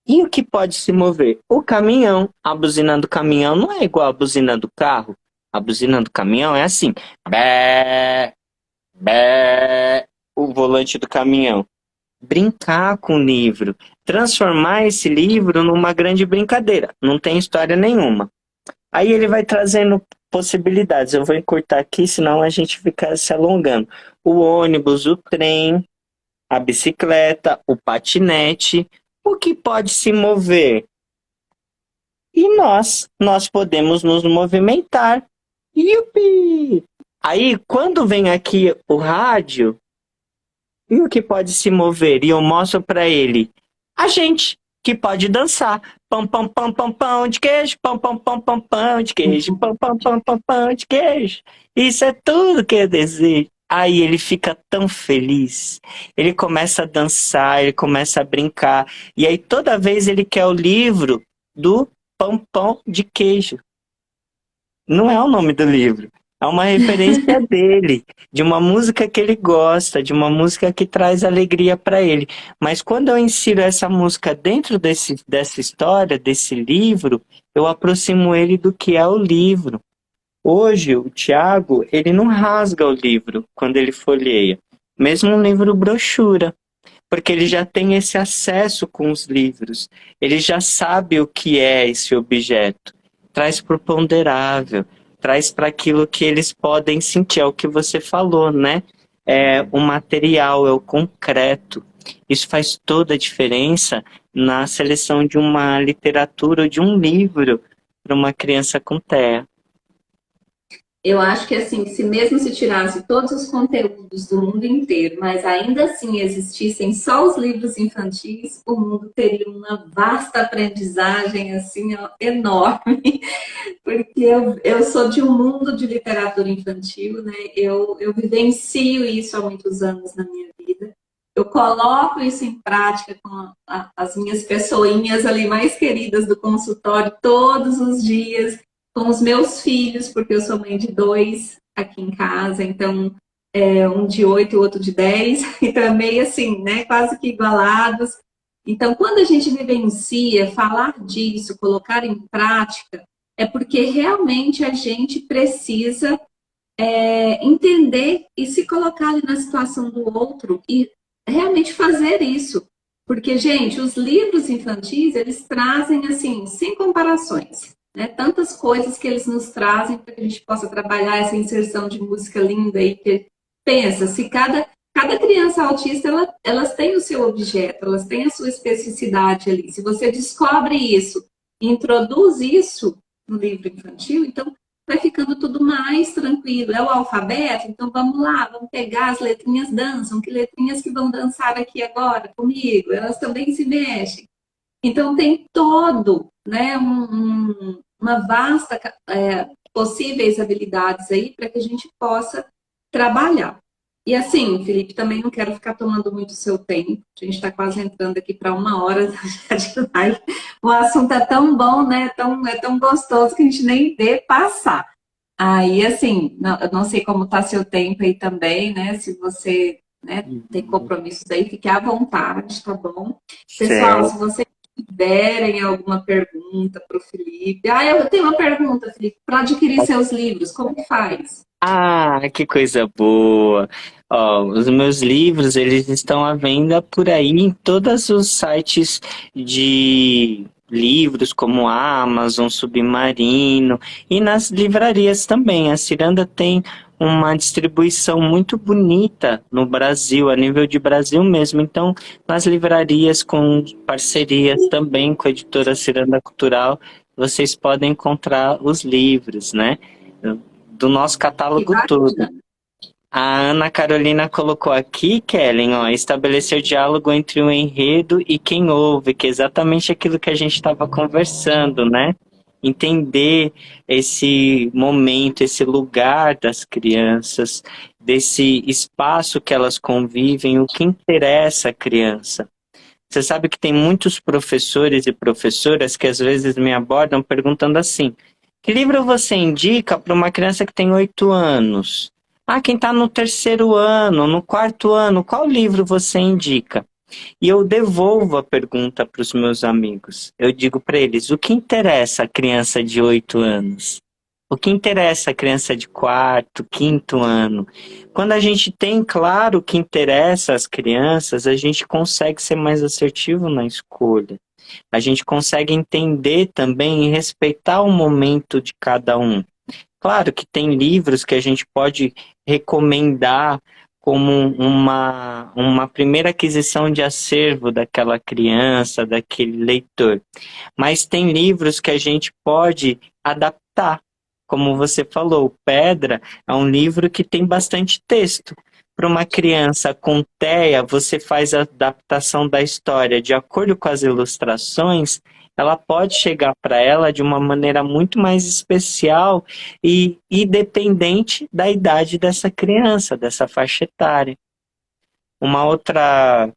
B: E o que pode se mover? O caminhão. A buzina do caminhão não é igual a buzina do carro. A buzina do caminhão é assim. Bé, bé, o volante do caminhão. Brincar com o livro. Transformar esse livro numa grande brincadeira. Não tem história nenhuma. Aí ele vai trazendo possibilidades. Eu vou encurtar aqui, senão a gente fica se alongando. O ônibus, o trem, a bicicleta, o patinete. O que pode se mover? E nós podemos nos movimentar. Yupi! Aí, quando vem aqui o rádio, e o que pode se mover? E eu mostro para ele a gente que pode dançar. Pão, pão, pão, pão, pão de queijo, pão, pão, pão, pão, pão de queijo, pão, pão, pão, pão, pão de queijo. Isso é tudo que eu desejo. Aí ele fica tão feliz. Ele começa a dançar, ele começa a brincar. E aí toda vez ele quer o livro do pão, pão de queijo. Não é o nome do livro. É uma referência dele, de uma música que ele gosta, de uma música que traz alegria para ele. Mas quando eu insiro essa música dentro dessa história, desse livro, eu aproximo ele do que é o livro. Hoje, o Tiago, ele não rasga o livro quando ele folheia, mesmo um livro brochura, porque ele já tem esse acesso com os livros, ele já sabe o que é esse objeto, traz para o ponderável, traz para aquilo que eles podem sentir, é o que você falou, né? É o material, é o concreto. Isso faz toda a diferença na seleção de uma literatura ou de um livro para uma criança com TEA.
A: Eu acho que assim, se mesmo se tirasse todos os conteúdos do mundo inteiro, mas ainda assim existissem só os livros infantis, o mundo teria uma vasta aprendizagem assim, ó, enorme, porque eu sou de um mundo de literatura infantil, né? Eu vivencio isso há muitos anos na minha vida. Eu coloco isso em prática com as minhas pessoinhas ali mais queridas do consultório todos os dias, com os meus filhos, porque eu sou mãe de 2 aqui em casa, então um de 8 e o outro de 10, então é meio assim, né, quase que igualados. Então, quando a gente vivencia, falar disso, colocar em prática, é porque realmente a gente precisa entender e se colocar ali na situação do outro e realmente fazer isso. Porque, gente, os livros infantis, eles trazem, assim, sem comparações, né? Tantas coisas que eles nos trazem para que a gente possa trabalhar essa inserção de música linda aí, que pensa, se cada criança autista, elas têm o seu objeto, elas têm a sua especificidade ali. Se você descobre isso, introduz isso no livro infantil, então vai ficando tudo mais tranquilo. É o alfabeto, então vamos lá, vamos pegar as letrinhas dançam, que letrinhas que vão dançar aqui agora comigo? Elas também se mexem. Então tem todo, né, uma vasta possíveis habilidades aí para que a gente possa trabalhar. E assim, Felipe, também não quero ficar tomando muito seu tempo. A gente está quase entrando aqui para 1 hora já de live. O assunto é tão bom, né? É tão gostoso que a gente nem vê passar. Aí, assim, eu não sei como está seu tempo aí também, né? Se você, né, tem compromissos aí, fique à vontade, tá bom? Pessoal, se
B: Certo.
A: vocês tiverem alguma pergunta para o Felipe. Ah, eu tenho uma pergunta, Felipe. Para adquirir seus livros, como que faz?
B: Ah, que coisa boa! Ó, os meus livros, eles estão à venda por aí em todos os sites de livros, como Amazon, Submarino, e nas livrarias também. A Ciranda tem uma distribuição muito bonita no Brasil, a nível de Brasil mesmo. Então, nas livrarias, com parcerias também com a editora Ciranda Cultural, vocês podem encontrar os livros, né? Do nosso
A: Que
B: catálogo todo.
A: bacana.
B: A Ana Carolina colocou aqui, Kellen, ó, estabeleceu diálogo entre o enredo e quem ouve, que é exatamente aquilo que a gente estava conversando, né? Entender esse momento, esse lugar das crianças, desse espaço que elas convivem, o que interessa a criança. Você sabe que tem muitos professores e professoras que às vezes me abordam perguntando assim: que livro você indica para uma criança que tem 8 anos? Ah, quem está no terceiro ano, no quarto ano, qual livro você indica? E eu devolvo a pergunta para os meus amigos. Eu digo para eles: o que interessa a criança de 8 anos? O que interessa a criança de quarto, quinto ano? Quando a gente tem claro o que interessa às crianças, a gente consegue ser mais assertivo na escolha. A gente consegue entender também e respeitar o momento de cada um. Claro que tem livros que a gente pode recomendar como uma primeira aquisição de acervo daquela criança, daquele leitor. Mas tem livros que a gente pode adaptar. Como você falou, Pedra é um livro que tem bastante texto. Para uma criança com TEA, você faz a adaptação da história de acordo com as ilustrações, ela pode chegar para ela de uma maneira muito mais especial e independente da idade dessa criança, dessa faixa etária. Uma outra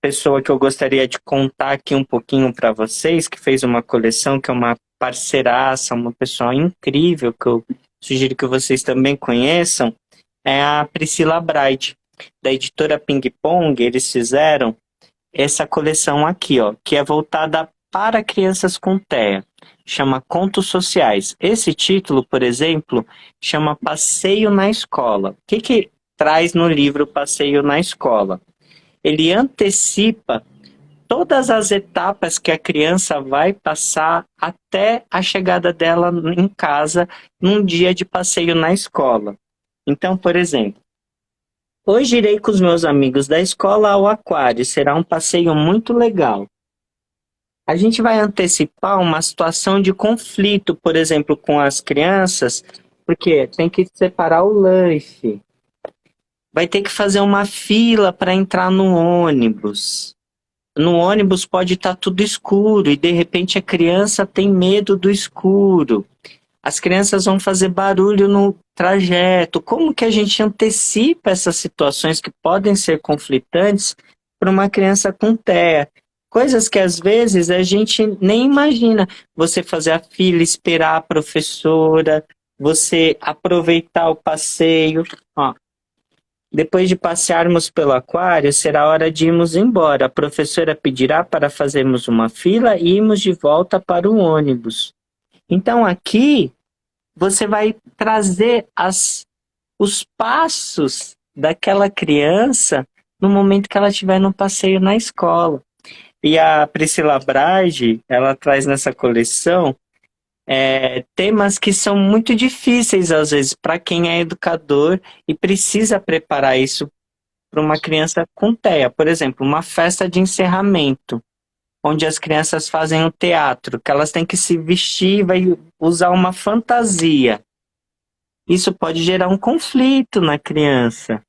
B: pessoa que eu gostaria de contar aqui um pouquinho para vocês, que fez uma coleção, que é uma parceiraça, uma pessoa incrível, que eu sugiro que vocês também conheçam, é a Priscila Bright, da editora Ping Pong. Eles fizeram essa coleção aqui, ó, que é voltada para crianças com TEA. Chama Contos Sociais. Esse título, por exemplo, chama Passeio na Escola. O que que traz no livro Passeio na Escola? Ele antecipa todas as etapas que a criança vai passar até a chegada dela em casa num dia de passeio na escola. Então, por exemplo, hoje irei com os meus amigos da escola ao aquário, será um passeio muito legal. A gente vai antecipar uma situação de conflito, por exemplo, com as crianças, porque tem que separar o lanche, vai ter que fazer uma fila para entrar no ônibus. No ônibus pode estar tudo escuro e de repente a criança tem medo do escuro. As crianças vão fazer barulho no trajeto. Como que a gente antecipa essas situações que podem ser conflitantes para uma criança com TEA? Coisas que às vezes a gente nem imagina. Você fazer a fila, esperar a professora, você aproveitar o passeio. Ó, depois de passearmos pelo aquário, será hora de irmos embora. A professora pedirá para fazermos uma fila e irmos de volta para o ônibus. Então aqui você vai trazer os passos daquela criança no momento que ela estiver no passeio na escola. E a Priscila Brage, ela traz nessa coleção temas que são muito difíceis, às vezes, para quem é educador e precisa preparar isso para uma criança com TEA. Por exemplo, uma festa de encerramento, onde as crianças fazem um teatro, que elas têm que se vestir e vai usar uma fantasia. Isso pode gerar um conflito na criança.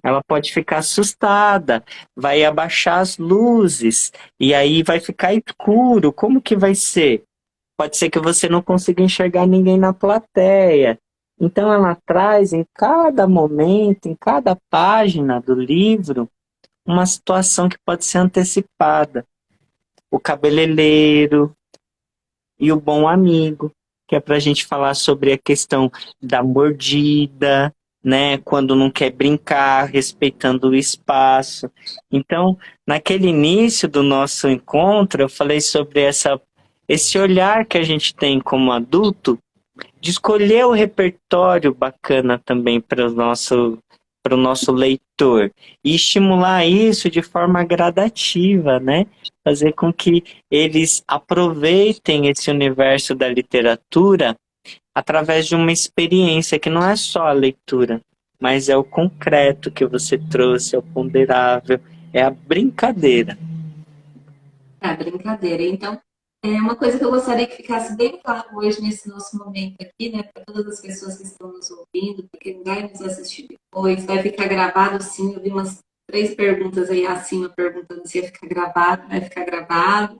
B: Ela pode ficar assustada, vai abaixar as luzes, e aí vai ficar escuro. Como que vai ser? Pode ser que você não consiga enxergar ninguém na plateia. Então ela traz em cada momento, em cada página do livro, uma situação que pode ser antecipada. O cabeleireiro e o bom amigo, que é para a gente falar sobre a questão da mordida, né? Quando não quer brincar, respeitando o espaço. Então, naquele início do nosso encontro, eu falei sobre esse olhar que a gente tem como adulto de escolher o repertório bacana também para o nosso leitor e estimular isso de forma gradativa, né? Fazer com que eles aproveitem esse universo da literatura através de uma experiência que não é só a leitura, mas é o concreto que você trouxe, é o ponderável, é a brincadeira.
A: É brincadeira. Então, é uma coisa que eu gostaria que ficasse bem claro hoje nesse nosso momento aqui, né, para todas as pessoas que estão nos ouvindo, para quem vai nos assistir depois, vai ficar gravado sim. Eu vi umas 3 perguntas aí acima perguntando se ia ficar gravado, vai ficar gravado.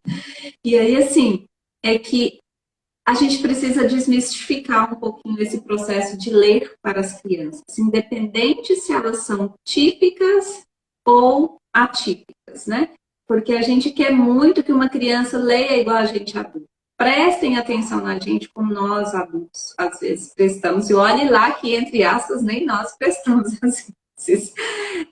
A: E aí, assim, é que a gente precisa desmistificar um pouquinho esse processo de ler para as crianças, independente se elas são típicas ou atípicas, né? Porque a gente quer muito que uma criança leia igual a gente adulto. Prestem atenção na gente como nós adultos, às vezes, prestamos. E olhe lá que, entre aspas, nem nós prestamos às vezes,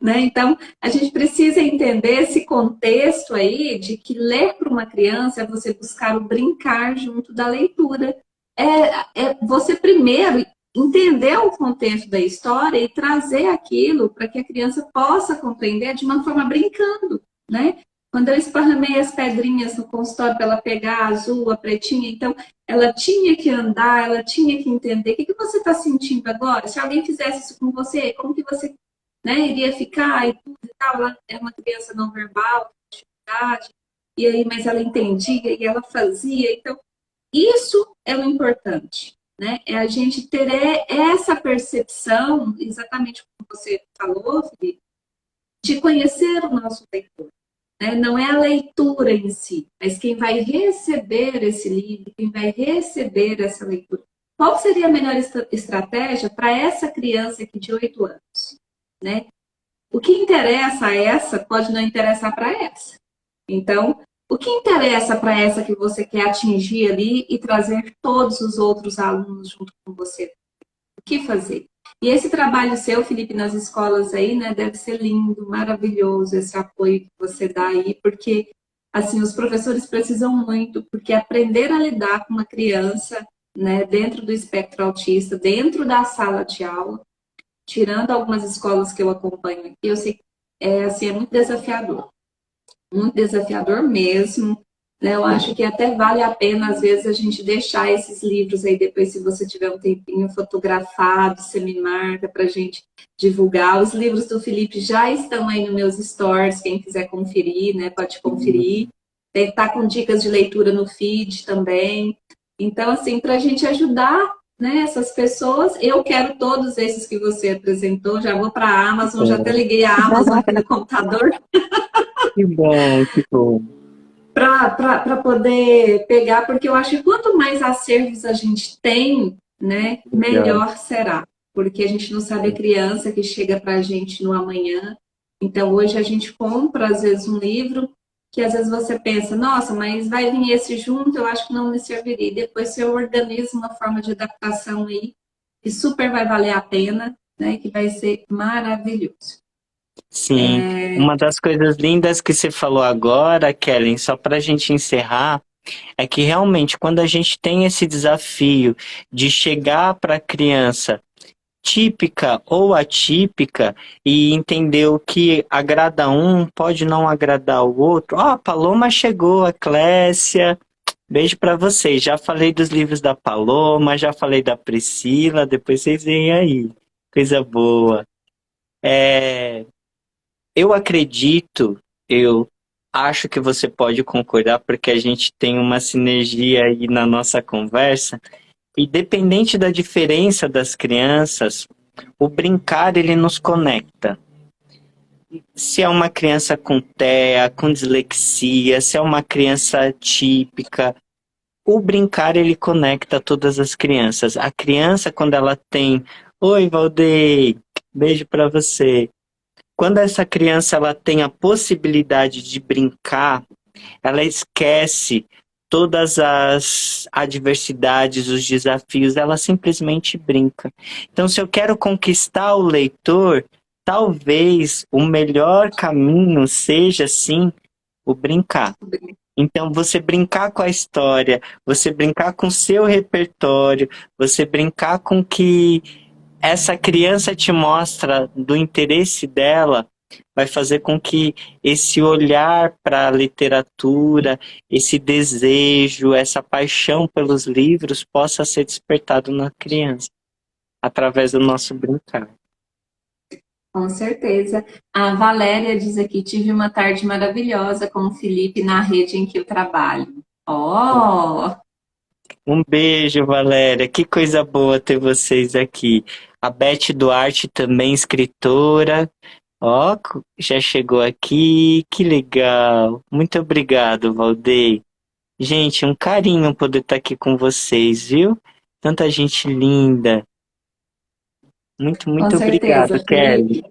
A: né? Então, a gente precisa entender esse contexto aí de que ler para uma criança é você buscar o brincar junto da leitura. É você primeiro entender o contexto da história e trazer aquilo para que a criança possa compreender de uma forma brincando, né? Quando eu esparramei as pedrinhas no consultório para ela pegar a azul, a pretinha, então ela tinha que andar, ela tinha que entender o que você está sentindo agora. Se alguém fizesse isso com você, como que você, né, iria ficar e tudo e tal? Ela é uma criança não verbal, atividade, e aí, mas ela entendia e ela fazia. Então, isso é o importante, né? É a gente ter essa percepção, exatamente como você falou, Felipe, de conhecer o nosso leitor. Né? Não é a leitura em si, mas quem vai receber esse livro, quem vai receber essa leitura. Qual seria a melhor estratégia para essa criança aqui de 8 anos? Né? O que interessa a essa pode não interessar para essa. Então, o que interessa para essa que você quer atingir ali e trazer todos os outros alunos junto com você? O que fazer? E esse trabalho seu, Felipe, nas escolas aí, né, deve ser lindo, maravilhoso, esse apoio que você dá aí, porque, assim, os professores precisam muito, porque aprender a lidar com uma criança, né, dentro do espectro autista, dentro da sala de aula, tirando algumas escolas que eu acompanho aqui, eu sei que assim, é muito desafiador mesmo. Né? Eu acho que até vale a pena, às vezes, a gente deixar esses livros aí, depois, se você tiver um tempinho, fotografado, você me marca para a gente divulgar. Os livros do Felipe já estão aí nos meus stories, quem quiser conferir, né? Pode conferir. Tá com dicas de leitura no feed também. Então, assim, para a gente ajudar, né, essas pessoas, eu quero todos esses que você apresentou, já vou para a Amazon, já até liguei a Amazon aqui no computador.
B: Que bom, que bom.
A: Para poder pegar, porque eu acho que quanto mais acervos a gente tem, né, melhor será. Porque a gente não sabe a criança que chega para a gente no amanhã. Então, hoje a gente compra, às vezes, um livro que às vezes você pensa, nossa, mas vai vir esse junto, eu acho que não me serviria. E depois você organiza uma forma de adaptação aí, que super vai valer a pena, né, que vai ser maravilhoso.
B: Sim, uma das coisas lindas que você falou agora, Kellen, só para a gente encerrar, é que realmente quando a gente tem esse desafio de chegar para a criança típica ou atípica e entender o que agrada um pode não agradar o outro. Ó, a Paloma chegou, a Clécia. Beijo para vocês. Já falei dos livros da Paloma, já falei da Priscila, depois vocês veem aí. Coisa boa. Eu acredito, eu acho que você pode concordar, porque a gente tem uma sinergia aí na nossa conversa. Independente da diferença das crianças, o brincar ele nos conecta. Se é uma criança com TEA, com dislexia, se é uma criança típica, o brincar, ele conecta todas as crianças. A criança, quando ela tem... Oi, Valdei, beijo pra você. Quando essa criança ela tem a possibilidade de brincar, ela esquece todas as adversidades, os desafios, ela simplesmente brinca. Então, se eu quero conquistar o leitor, talvez o melhor caminho seja, sim, o brincar. Então, você brincar com a história, você brincar com o seu repertório, você brincar com que essa criança te mostra do interesse dela, vai fazer com que esse olhar para a literatura, esse desejo, essa paixão pelos livros possa ser despertado na criança, através do nosso brincar.
A: Com certeza. A Valéria diz aqui, tive uma tarde maravilhosa com o Felipe na rede em que eu trabalho. Oh,
B: Um beijo, Valéria. Que coisa boa ter vocês aqui. A Beth Duarte também, escritora. Ó, já chegou aqui. Que legal. Muito obrigado, Valdei. Gente, um carinho poder estar aqui com vocês, viu? Tanta gente linda. Muito,
A: com
B: muito
A: certeza,
B: obrigado, Kelly.
A: Felipe.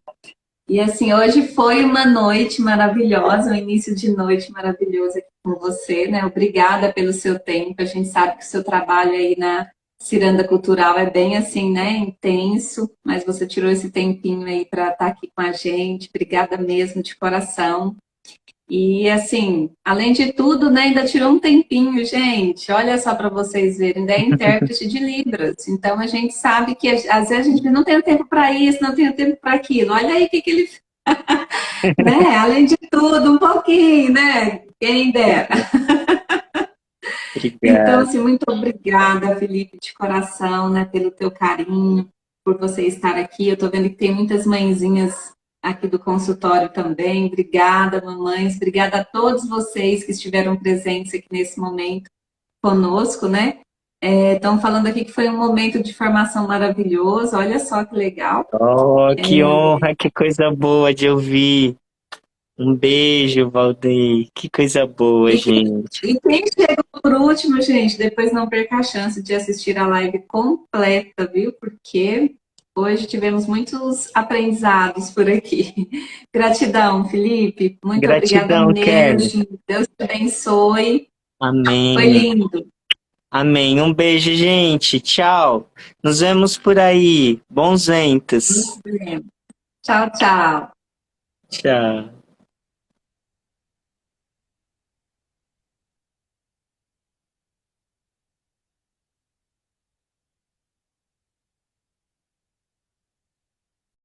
A: E assim, hoje foi uma noite maravilhosa, um início de noite maravilhoso aqui com você, né? Obrigada pelo seu tempo. A gente sabe que o seu trabalho aí na Ciranda Cultural é bem assim, né? Intenso, mas você tirou esse tempinho aí para estar aqui com a gente. Obrigada mesmo, de coração. E assim, além de tudo, né, ainda tirou um tempinho, gente. Olha só para vocês verem, ainda é intérprete de Libras. Então a gente sabe que às vezes a gente não tem tempo para isso, não tem tempo para aquilo. Olha aí o que, que ele, né? Além de tudo, um pouquinho, né? Quem dera. Então,
B: Obrigado.
A: assim, muito obrigada, Felipe, de coração, né, pelo teu carinho, por você estar aqui. Eu estou vendo que tem muitas mãezinhas aqui do consultório também. Obrigada, mamães. Obrigada a todos vocês que estiveram presentes aqui nesse momento conosco, né? Estão falando aqui que foi um momento de formação maravilhoso. Olha só que legal.
B: Oh, que honra, que coisa boa de ouvir. Um beijo, Valdei. Que coisa boa,
A: E,
B: gente.
A: e quem chegou por último, gente, depois não perca a chance de assistir a live completa, viu? Porque hoje tivemos muitos aprendizados por aqui. Gratidão, Felipe. Muito obrigada
B: Gratidão, Kelly.
A: mesmo. Deus te abençoe. Foi
B: Amém.
A: lindo.
B: Amém. Um beijo, gente. Tchau. Nos vemos por aí. Bons ventos.
A: Tchau, tchau.
B: Tchau.